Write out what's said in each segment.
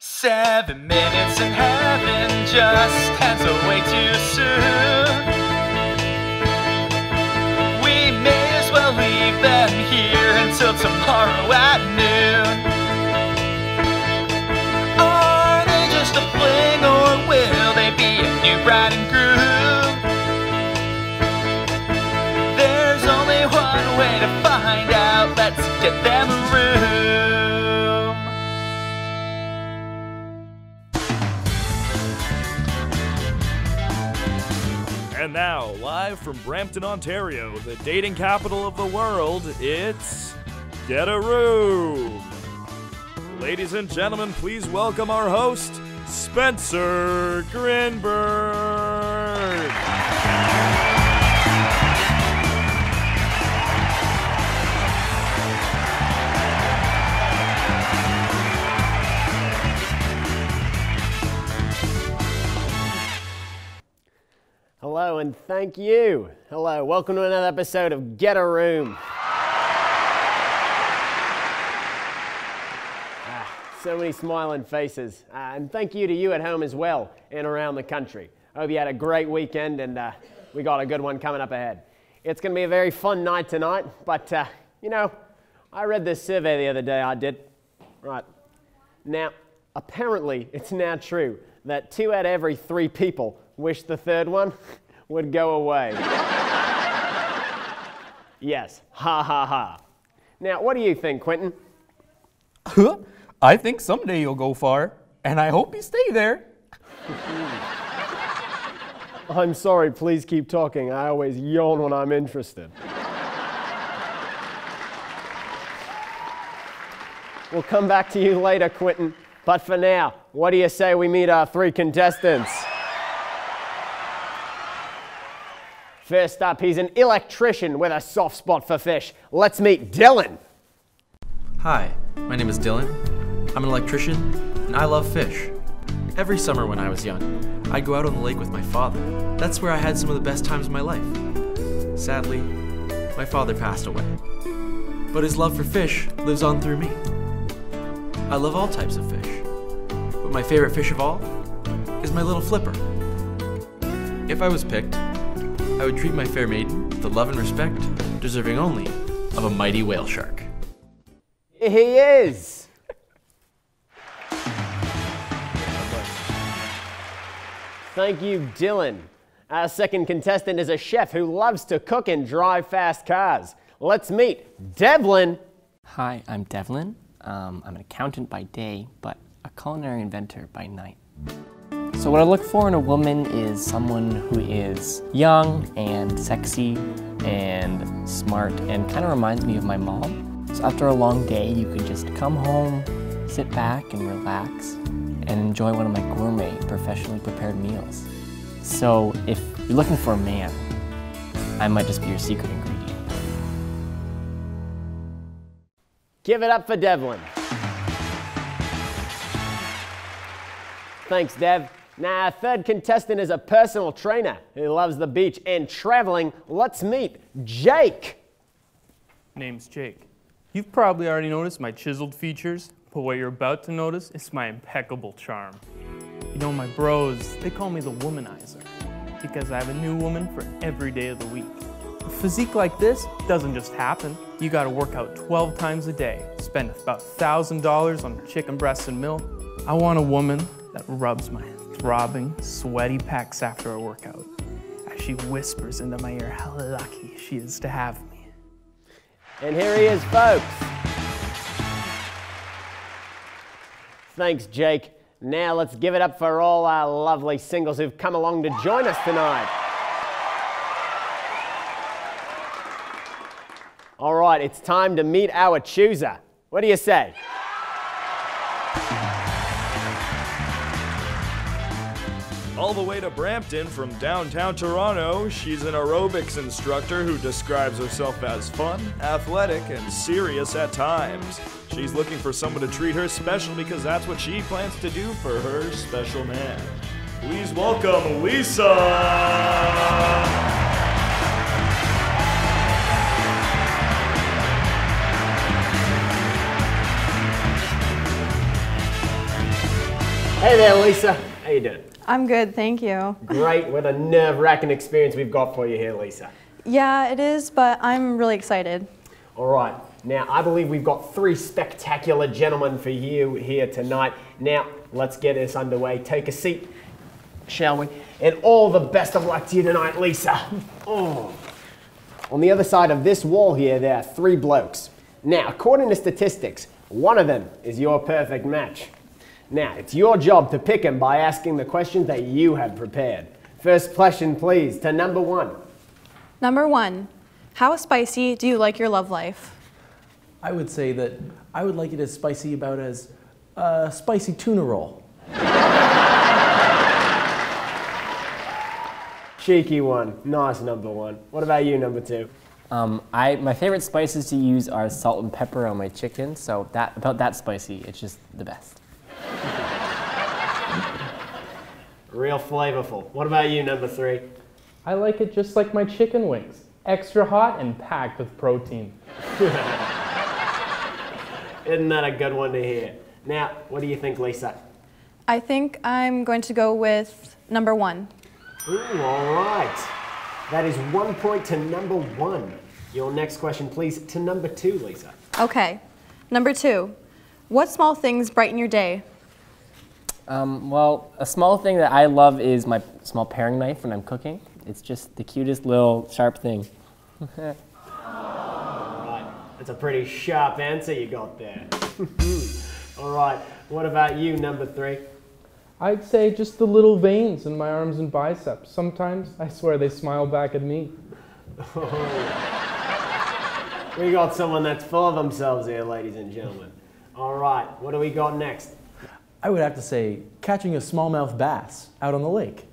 7 minutes in heaven just hands away too soon. We may as well leave them here until tomorrow at noon. Are they just a fling, or will they be a new bride and groom? There's only one way to find out. Let's get them a room. And now, live from Brampton, Ontario, the dating capital of the world, it's Get a Room. Ladies and gentlemen, please welcome our host, Spencer Grinberg. Hello and thank you. Hello, welcome to another episode of Get a Room. So many smiling faces. And thank you to you at home as well and around the country. I hope you had a great weekend and we got a good one coming up ahead. It's going to be a very fun night tonight, but you know, I read this survey the other day I did. Right. Now, apparently it's now true that 2 out of every 3 people wish the third one would go away. Yes, ha ha ha. Now, what do you think, Quentin? I think someday you'll go far, and I hope you stay there. I'm sorry, please keep talking. I always yawn when I'm interested. We'll come back to you later, Quentin. But for now, what do you say we meet our 3 contestants? First up, he's an electrician with a soft spot for fish. Let's meet Dylan. Hi, my name is Dylan. I'm an electrician, and I love fish. Every summer when I was young, I'd go out on the lake with my father. That's where I had some of the best times of my life. Sadly, my father passed away. But his love for fish lives on through me. I love all types of fish, but my favorite fish of all is my little flipper. If I was picked, I would treat my fair maiden with the love and respect deserving only of a mighty whale shark. Here he is. Thank you, Dylan. Our second contestant is a chef who loves to cook and drive fast cars. Let's meet Devlin. Hi, I'm Devlin. I'm an accountant by day, but a culinary inventor by night. So what I look for in a woman is someone who is young and sexy and smart and kind of reminds me of my mom. So after a long day, you can just come home, sit back and relax and enjoy one of my gourmet, professionally prepared meals. So if you're looking for a man, I might just be your secret ingredient. Give it up for Devlin. Thanks, Dev. Now, our third contestant is a personal trainer who loves the beach and traveling. Let's meet Jake. Name's Jake. You've probably already noticed my chiseled features, but what you're about to notice is my impeccable charm. You know, my bros, they call me the womanizer because I have a new woman for every day of the week. A physique like this doesn't just happen. You gotta work out 12 times a day, spend about $1,000 on chicken breasts and milk. I want a woman that rubs my throbbing, sweaty pecs after a workout, as she whispers into my ear how lucky she is to have me. And here he is, folks. Thanks, Jake. Now let's give it up for all our lovely singles who've come along to join us tonight. All right, it's time to meet our chooser. What do you say? All the way to Brampton from downtown Toronto, she's an aerobics instructor who describes herself as fun, athletic, and serious at times. She's looking for someone to treat her special because that's what she plans to do for her special man. Please welcome Lisa! Hey there, Lisa. How you doing? I'm good, thank you. Great. What a nerve-wracking experience we've got for you here, Lisa. Yeah, it is, but I'm really excited. All right. Now, I believe we've got 3 spectacular gentlemen for you here tonight. Now, let's get this underway. Take a seat, shall we? And all the best of luck to you tonight, Lisa. Oh. On the other side of this wall here, there are 3 blokes. Now, according to statistics, one of them is your perfect match. Now, it's your job to pick him by asking the questions that you have prepared. First question, please, to number 1. Number 1, how spicy do you like your love life? I would say that I would like it as spicy about as a spicy tuna roll. Cheeky one. Nice, number 1. What about you, number 2? My favorite spices to use are salt and pepper on my chicken, so about that spicy, it's just the best. Real flavorful. What about you, number 3? I like it just like my chicken wings. Extra hot and packed with protein. Isn't that a good one to hear? Now, what do you think, Lisa? I think I'm going to go with number 1. Ooh, all right. That is 1 point to number 1. Your next question, please, to number 2, Lisa. Okay. Number 2, what small things brighten your day? Well, a small thing that I love is my small paring knife when I'm cooking. It's just the cutest little sharp thing. All right. That's a pretty sharp answer you got there. All right. What about you, number 3? I'd say just the little veins in my arms and biceps. Sometimes I swear they smile back at me. Oh. We got someone that's full of themselves here, ladies and gentlemen. All right. What do we got next? I would have to say catching a smallmouth bass out on the lake.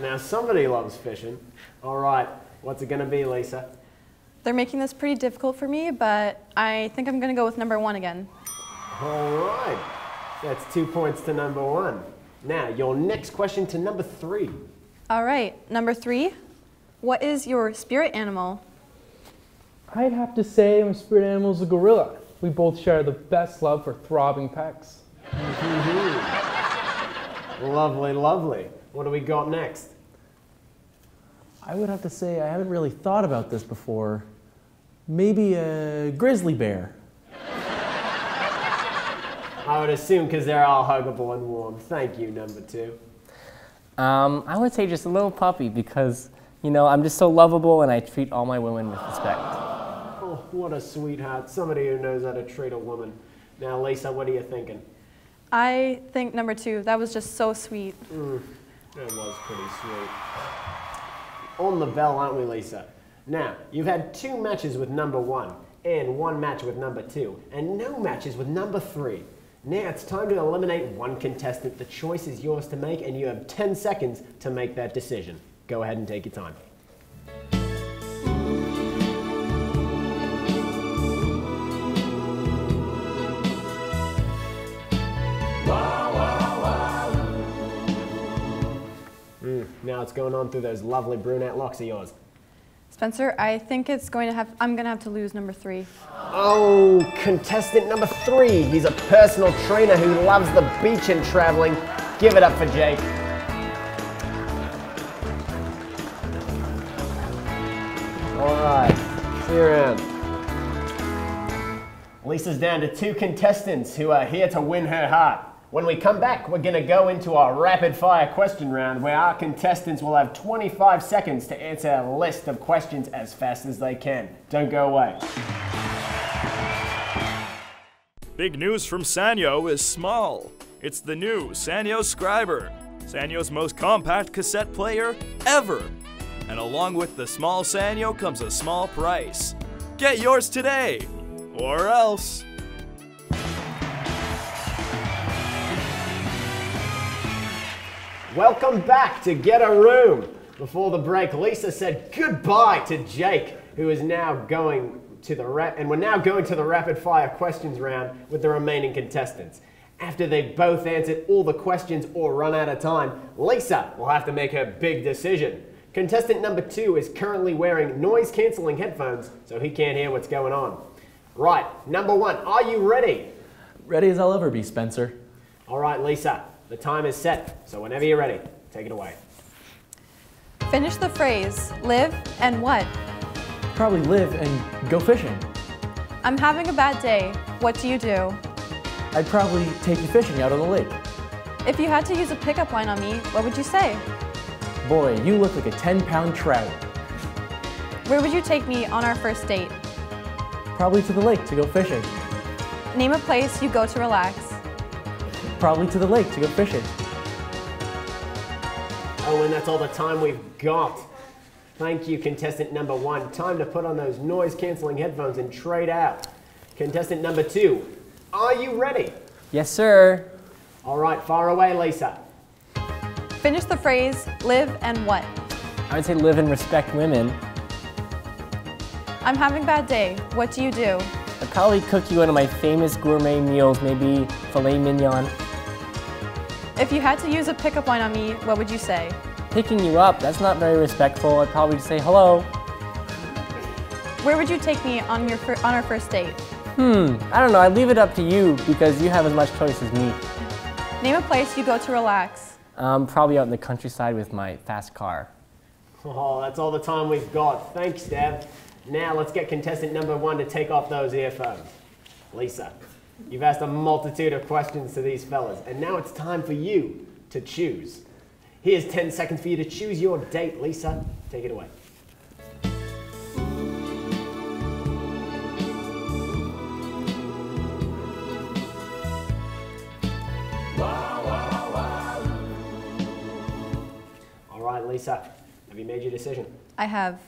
Now, somebody loves fishing. All right. What's it going to be, Lisa? They're making this pretty difficult for me, but I think I'm going to go with number 1 again. All right. That's 2 points to number 1. Now, your next question to number 3. All right. Number 3, what is your spirit animal? I'd have to say my spirit animal is a gorilla. We both share the best love for throbbing pecs. Lovely, lovely. What do we got next? I would have to say I haven't really thought about this before. Maybe a grizzly bear. I would assume because they're all huggable and warm. Thank you, number 2. I would say just a little puppy because, you know, I'm just so lovable and I treat all my women with respect. Oh, what a sweetheart. Somebody who knows how to treat a woman. Now, Lisa, what are you thinking? I think number 2. That was just so sweet. That was pretty sweet. On the bell, aren't we, Lisa? Now, you've had 2 matches with number 1 and 1 match with number 2 and no matches with number 3. Now it's time to eliminate 1 contestant. The choice is yours to make and you have 10 seconds to make that decision. Go ahead and take your time. Now it's going on through those lovely brunette locks of yours. Spencer, I think I'm going to have to lose number 3. Oh, contestant number 3. He's a personal trainer who loves the beach and traveling. Give it up for Jake. All right, see you around. Lisa's down to 2 contestants who are here to win her heart. When we come back, we're going to go into our rapid-fire question round where our contestants will have 25 seconds to answer a list of questions as fast as they can. Don't go away. Big news from Sanyo is small. It's the new Sanyo Scriber, Sanyo's most compact cassette player ever. And along with the small Sanyo comes a small price. Get yours today, or else. Welcome back to Get a Room. Before the break, Lisa said goodbye to Jake, who is now going to the we're now going to the rapid fire questions round with the remaining contestants. After they've both answered all the questions or run out of time, Lisa will have to make her big decision. Contestant number 2 is currently wearing noise-canceling headphones, so he can't hear what's going on. Right, number 1, are you ready? Ready as I'll ever be, Spencer. All right, Lisa, the time is set, so whenever you're ready, take it away. Finish the phrase, live and what? Probably live and go fishing. I'm having a bad day. What do you do? I'd probably take you fishing out on the lake. If you had to use a pickup line on me, what would you say? Boy, you look like a 10-pound trout. Where would you take me on our first date? Probably to the lake to go fishing. Name a place you go to relax. Probably to the lake to go fishing. Oh, and that's all the time we've got. Thank you, contestant number 1. Time to put on those noise-canceling headphones and trade out. Contestant number 2, are you ready? Yes, sir. All right, far away, Lisa. Finish the phrase, live and what? I would say live and respect women. I'm having a bad day. What do you do? I'd probably cook you one of my famous gourmet meals, maybe filet mignon. If you had to use a pickup line on me, what would you say? Picking you up, that's not very respectful. I'd probably say hello. Where would you take me on our first date? I don't know. I'd leave it up to you because you have as much choice as me. Name a place you go to relax. Probably out in the countryside with my fast car. Oh, that's all the time we've got. Thanks, Deb. Now let's get contestant number 1 to take off those earphones. Lisa, you've asked a multitude of questions to these fellas, and now it's time for you to choose. Here's 10 seconds for you to choose your date, Lisa. Take it away. All right, Lisa, have you made your decision? I have.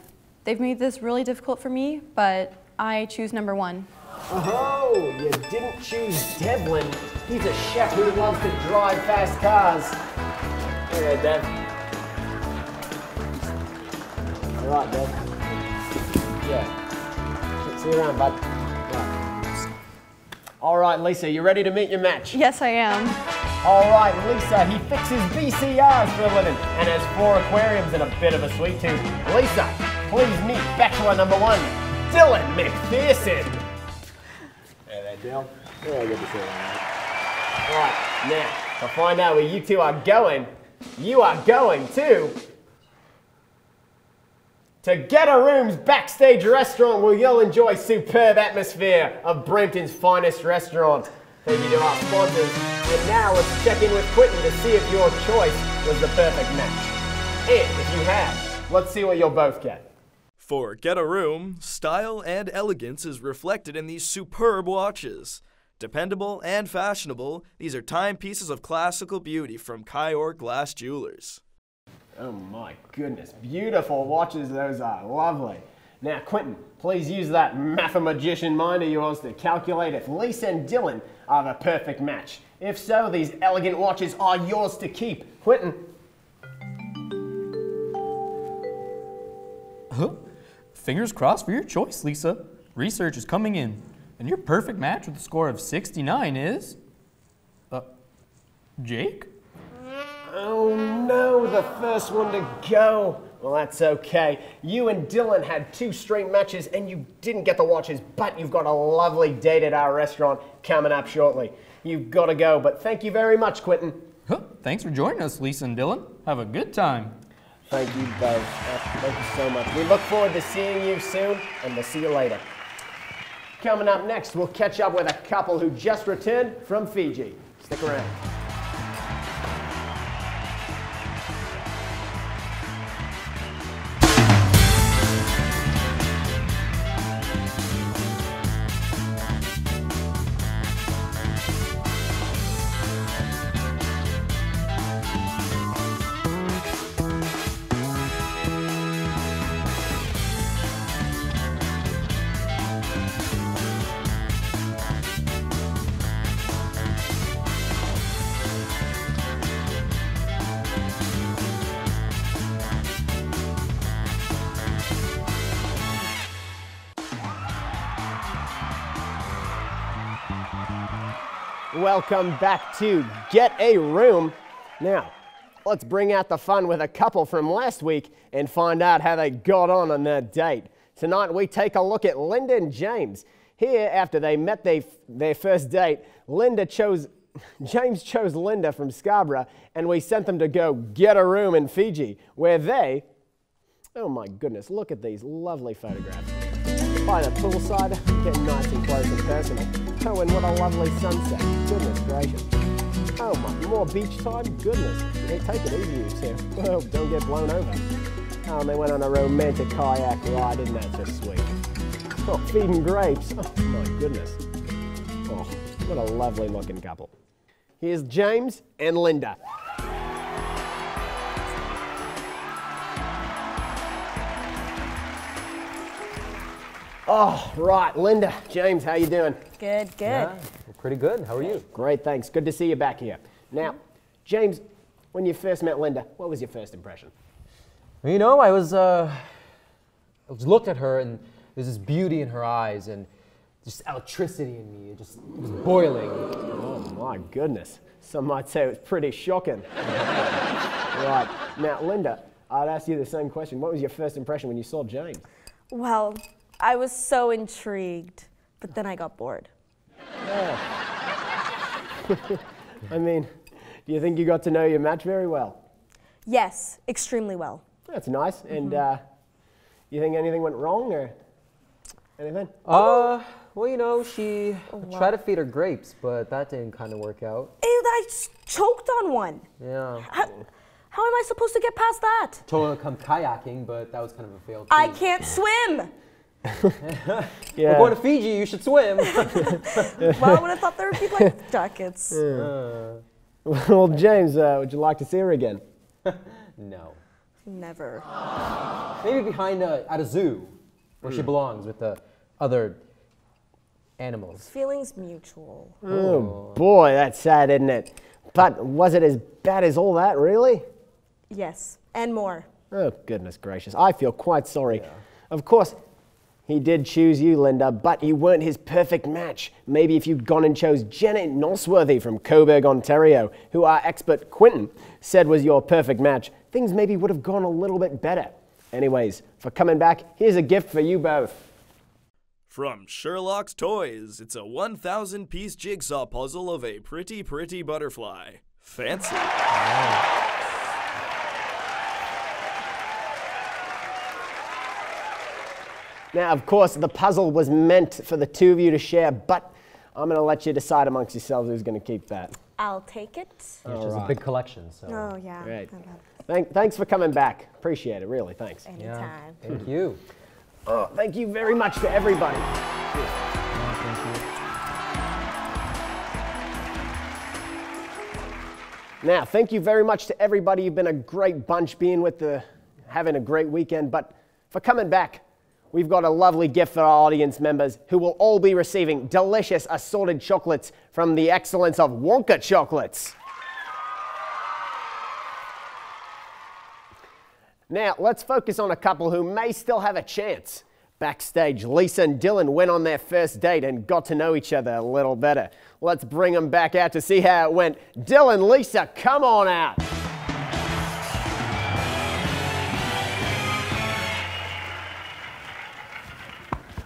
They've made this really difficult for me, but I choose number 1. Oh, you didn't choose Devlin. He's a chef who loves to drive fast cars. Hey there, Dev. All right, Dev. Yeah. See you around, bud. Right. All right, Lisa, you ready to meet your match? Yes, I am. All right, Lisa, he fixes VCRs for a living and has 4 aquariums and a bit of a sweet tooth. Lisa, please meet bachelor number 1, Dylan McPherson. Hey there, Dylan. Yeah, good to see you, mate. All right, now, to find out where you two are going, you are going to Get a Room's backstage restaurant where you'll enjoy superb atmosphere of Brampton's finest restaurant. Thank you to our sponsors. And now let's check in with Quentin to see if your choice was the perfect match. And if you have, let's see what you'll both get. For Get a Room, style and elegance is reflected in these superb watches. Dependable and fashionable, these are timepieces of classical beauty from Kyork Glass Jewelers. Oh my goodness, beautiful watches those are, lovely. Now Quentin, please use that mathematician mind of yours to calculate if Lisa and Dylan are the perfect match. If so, these elegant watches are yours to keep. Quentin. Fingers crossed for your choice, Lisa. Research is coming in. And your perfect match with a score of 69 is... Jake? Oh no, the first one to go. Well, that's okay. You and Dylan had 2 straight matches and you didn't get the watches, but you've got a lovely date at our restaurant coming up shortly. You've got to go, but thank you very much, Quentin. Thanks for joining us, Lisa and Dylan. Have a good time. Thank you both. Thank you so much. We look forward to seeing you soon, and we'll see you later. Coming up next, we'll catch up with a couple who just returned from Fiji. Stick around. Welcome back to Get a Room. Now, let's bring out the fun with a couple from last week and find out how they got on their date. Tonight, we take a look at Linda and James. Here, after they met their first date, James chose Linda from Scarborough, and we sent them to go get a room in Fiji, where they, oh my goodness, look at these lovely photographs. By the poolside, getting nice and close and personal. Oh, and what a lovely sunset. Goodness gracious. Oh my, more beach time? Goodness. Hey, take it easy, you two. Oh, don't get blown over. Oh, and they went on a romantic kayak ride, isn't that just sweet? Oh, feeding grapes. Oh my goodness. Oh, what a lovely looking couple. Here's James and Linda. Oh, right, Linda, James, how you doing? Good, good. Yeah, pretty good. How are you? Great, thanks. Good to see you back here. Now, James, when you first met Linda, what was your first impression? You know, I was looked at her, and there's this beauty in her eyes, and just electricity in me. It was boiling. Oh my goodness. Some might say it was pretty shocking. Right. Now, Linda, I'd ask you the same question. What was your first impression when you saw James? Well, I was so intrigued, but then I got bored. Oh. I mean, do you think you got to know your match very well? Yes, extremely well. That's nice. And you think anything went wrong or anything? Well, you know, she tried to feed her grapes, but that didn't kind of work out. Ew, I choked on one. Yeah. How am I supposed to get past that? Told her to come kayaking, but that was kind of a failed. I can't swim. Yeah. We're going to Fiji, you should swim. Well, I would have thought there would be like ducats. Well, James, would you like to see her again? No. Never. Maybe behind at a zoo, where she belongs with the other animals. Feelings mutual. Oh boy, that's sad, isn't it? But was it as bad as all that, really? Yes, and more. Oh, goodness gracious. I feel quite sorry. Yeah. Of course, he did choose you, Linda, but you weren't his perfect match. Maybe if you'd gone and chose Janet Nosworthy from Coburg, Ontario, who our expert Quentin said was your perfect match, things maybe would have gone a little bit better. Anyways, for coming back, here's a gift for you both. From Sherlock's Toys, it's a 1,000-piece jigsaw puzzle of a pretty, pretty butterfly. Fancy. Now, of course, the puzzle was meant for the two of you to share, but I'm going to let you decide amongst yourselves who's going to keep that. I'll take it. Yeah, it's a big collection, so. Oh, yeah. Great. Thanks for coming back. Appreciate it, really. Thanks. Anytime. Yeah, thank you. Oh, thank you very much to everybody. Now, thank you very much to everybody. You've been a great bunch having a great weekend, but for coming back, we've got a lovely gift for our audience members who will all be receiving delicious assorted chocolates from the excellence of Wonka Chocolates. Now, let's focus on a couple who may still have a chance. Backstage, Lisa and Dylan went on their first date and got to know each other a little better. Let's bring them back out to see how it went. Dylan, Lisa, come on out.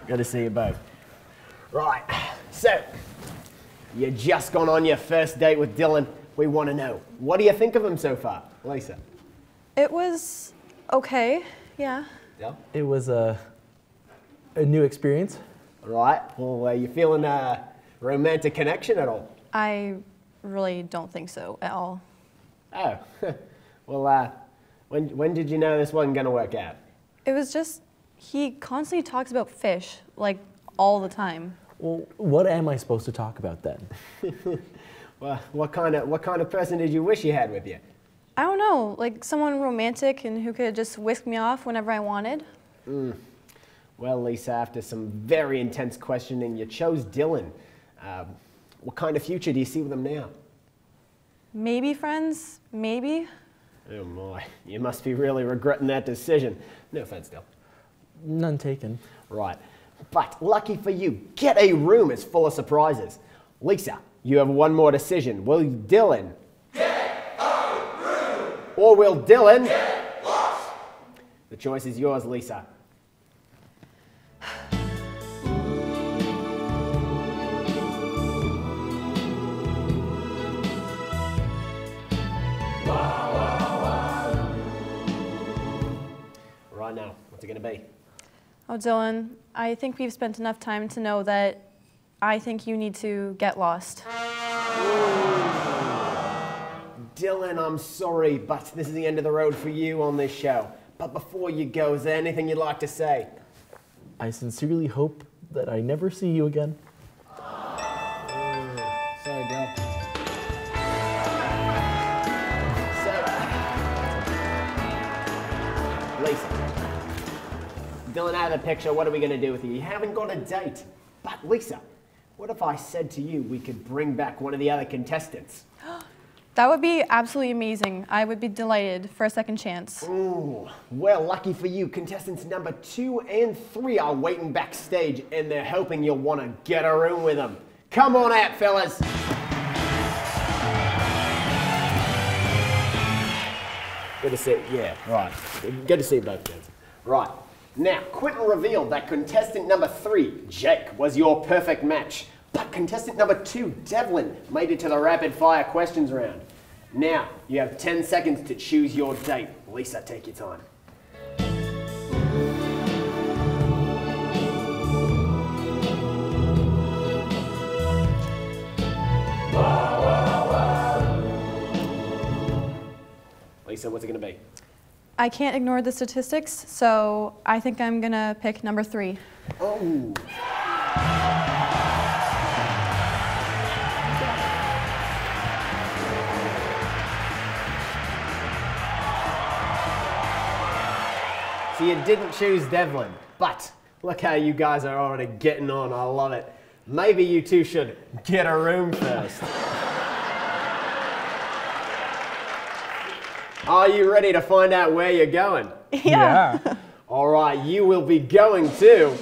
Good to see you both. Right, so you just gone on your first date with Dylan. We want to know, what do you think of him so far, Lisa? It was okay, yeah. Yeah. It was a new experience. Right, well, are you feeling a romantic connection at all? I really don't think so at all. Oh, well, when did you know this wasn't going to work out? It was just, he constantly talks about fish, like all the time. Well, what am I supposed to talk about then? Well, what kind of person did you wish you had with you? I don't know, like someone romantic and who could just whisk me off whenever I wanted. Well, Lisa, after some very intense questioning, you chose Dylan. What kind of future do you see with him now? Maybe friends, maybe. Oh my, you must be really regretting that decision. No offense, Dylan. None taken. Right, but lucky for you, Get a Room is full of surprises. Lisa, you have one more decision. Will Dylan get a room? Or will Dylan get lost? The choice is yours, Lisa. it going to be? Oh, Dylan, I think we've spent enough time to know that I think you need to get lost. Dylan, I'm sorry, but this is the end of the road for you on this show. But before you go, is there anything you'd like to say? I sincerely hope that I never see you again. Sorry, Dylan. Lisa. Dylan, out of the picture, what are we going to do with you? You haven't got a date. But Lisa, what if I said to you we could bring back one of the other contestants? That would be absolutely amazing. I would be delighted for a second chance. Ooh, well, lucky for you, contestants number 2 and 3 are waiting backstage and they're hoping you'll want to get a room with them. Come on out, fellas. Good to see you. Yeah, right. Good to see you both, gents. Right. Now, Quentin revealed that contestant number 3, Jake, was your perfect match. But contestant number 2, Devlin, made it to the rapid fire questions round. Now, you have 10 seconds to choose your date. Lisa, take your time. Lisa, what's it going to be? I can't ignore the statistics, so I think I'm going to pick number 3. Oh. So you didn't choose Devlin, but look how you guys are already getting on. I love it. Maybe you two should get a room first. Are you ready to find out where you're going? Yeah. All right, you will be going to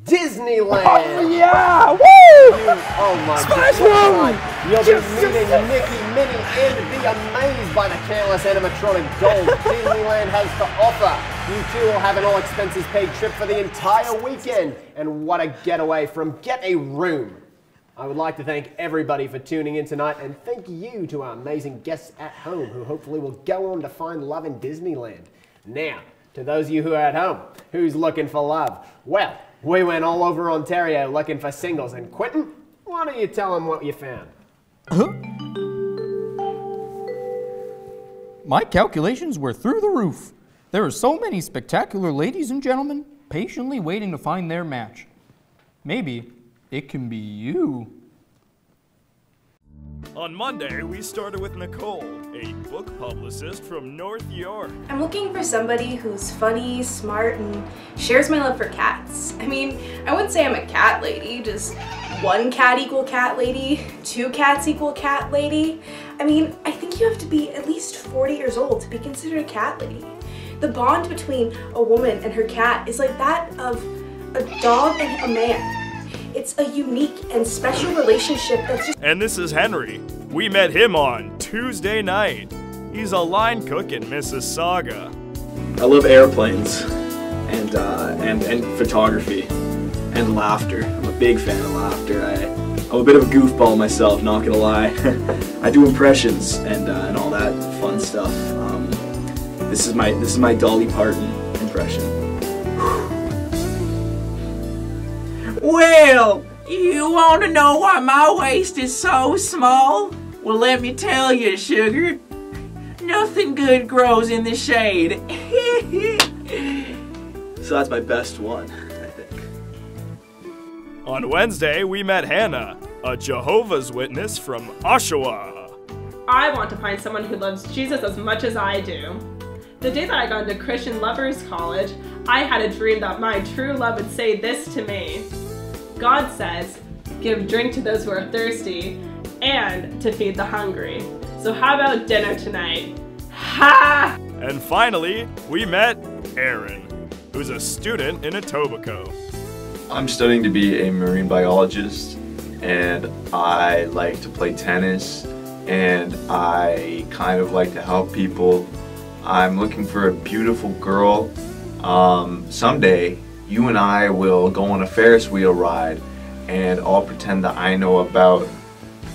Disneyland. Oh yeah! Woo! Oh my Smash God! room! You'll be meeting Mickey, Minnie, and be amazed by the countless animatronic gold Disneyland has to offer. You two will have an all-expenses-paid trip for the entire weekend, and what a getaway from Get a Room. I would like to thank everybody for tuning in tonight, and thank you to our amazing guests at home who hopefully will go on to find love in Disneyland. Now, to those of you who are at home, who's looking for love? Well, we went all over Ontario looking for singles, and Quentin, why don't you tell them what you found? My calculations were through the roof. There are so many spectacular ladies and gentlemen patiently waiting to find their match. Maybe it can be you. On Monday, we started with Nicole, a book publicist from North York. I'm looking for somebody who's funny, smart, and shares my love for cats. I mean, I wouldn't say I'm a cat lady, just one cat equal cat lady, two cats equal cat lady. I mean, I think you have to be at least 40 years old to be considered a cat lady. The bond between a woman and her cat is like that of a dog and a man. It's a unique and special relationship that's just— And this is Henry. We met him on Tuesday night. He's a line cook in Mississauga. I love airplanes and photography and laughter. I'm a big fan of laughter. I'm a bit of a goofball myself, not gonna lie. I do impressions and all that fun stuff. This is my Dolly Parton impression. Well, you want to know why my waist is so small? Well, let me tell you, sugar. Nothing good grows in the shade. So that's my best one, I think. On Wednesday, we met Hannah, a Jehovah's Witness from Oshawa. I want to find someone who loves Jesus as much as I do. The day that I got into Christian Lovers College, I had a dream that my true love would say this to me. God says, give drink to those who are thirsty and to feed the hungry. So how about dinner tonight? Ha! And finally, we met Aaron, who's a student in Etobicoke. I'm studying to be a marine biologist, and I like to play tennis, and I kind of like to help people. I'm looking for a beautiful girl. Someday, you and I will go on a Ferris wheel ride, and I'll pretend that I know about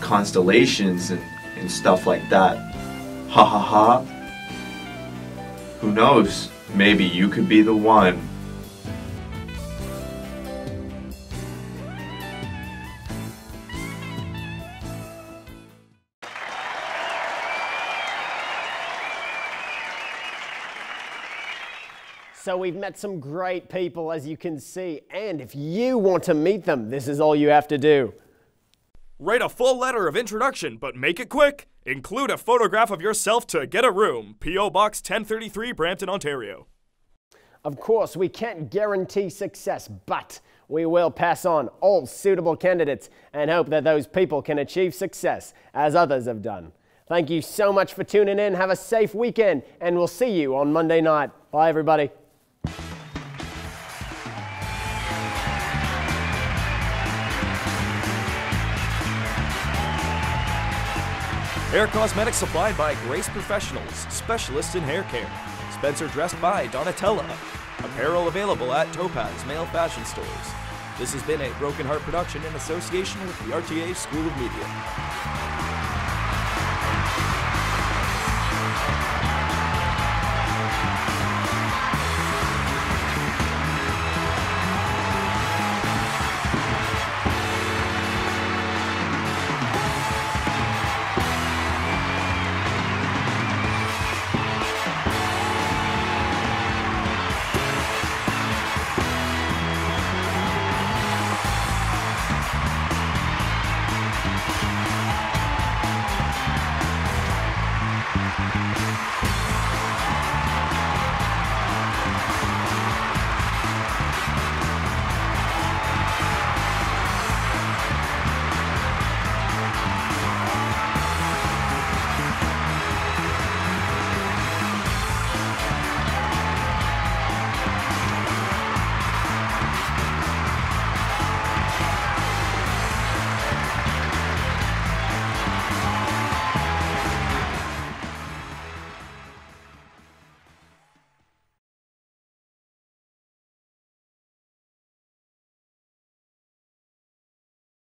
constellations and stuff like that. Ha ha ha. Who knows? maybe you could be the one. So we've met some great people, as you can see, and if you want to meet them, this is all you have to do. Write a full letter of introduction, but make it quick. Include a photograph of yourself to get a room. P.O. Box 1033, Brampton, Ontario. Of course, we can't guarantee success, but we will pass on all suitable candidates and hope that those people can achieve success, as others have done. Thank you so much for tuning in. Have a safe weekend, and we'll see you on Monday night. Bye, everybody. Hair cosmetics supplied by Grace Professionals, specialists in hair care. Spencer dressed by Donatella. Apparel available at Topaz Male Fashion Stores. This has been a Broken Heart production in association with the RTA School of Media.